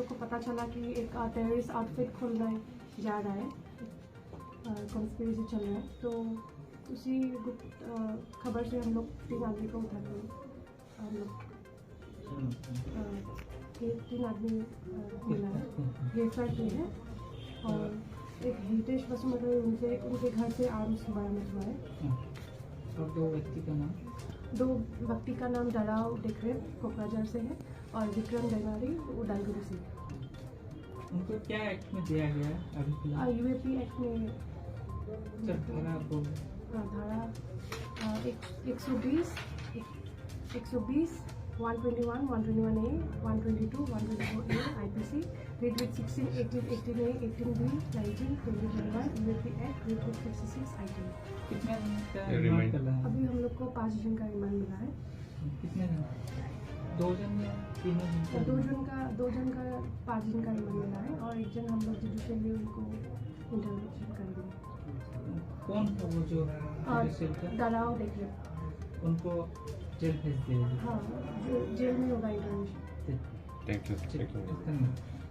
को पता चला कि एक टेररिस्ट आउटफिट खोलने जा रहा है, कॉन्स्पिरेसी चल रहा है, तो उसी गुप्त खबर से हम लोग 3 आदमी को उठाते हैं। हम लोग 3 आदमी मिला है, गिरफ्तार किए हैं। और एक हितेश वसुमती उनके घर से आर्म्स बरामद हुआ है। और 2 व्यक्ति का नाम? 2 व्यक्ति का नाम डराव डेकरे कोकराझार से है और विक्रम देवारी वो डालगुरी से है। उनको क्या एक्ट में दिया गया है अभी फिलहाल? यूएपी एक्ट में धारा 120, 121, 121A, 122, 124A IPC, read with 16, 18, 18A, 18B, 19, 2021 UAP act, read with 66 IT। कितने दिन का रिमांड कर रहा है? अभी हम लोग को 5 दिन का रिमांड मिला है। कितने दिन? 2 जन या 3 दिन का? 2 जन का 5 दिन का रिमांड मिला है और एक जन हम लोग जुडिशियली उनको इंटरोगेशन करेंगे। कौन था वो जो डराव देख रहे? उनको जेल भेज दिया? हाँ, जेल में होगा इंटरोगेशन। Thank you. धन्यवाद।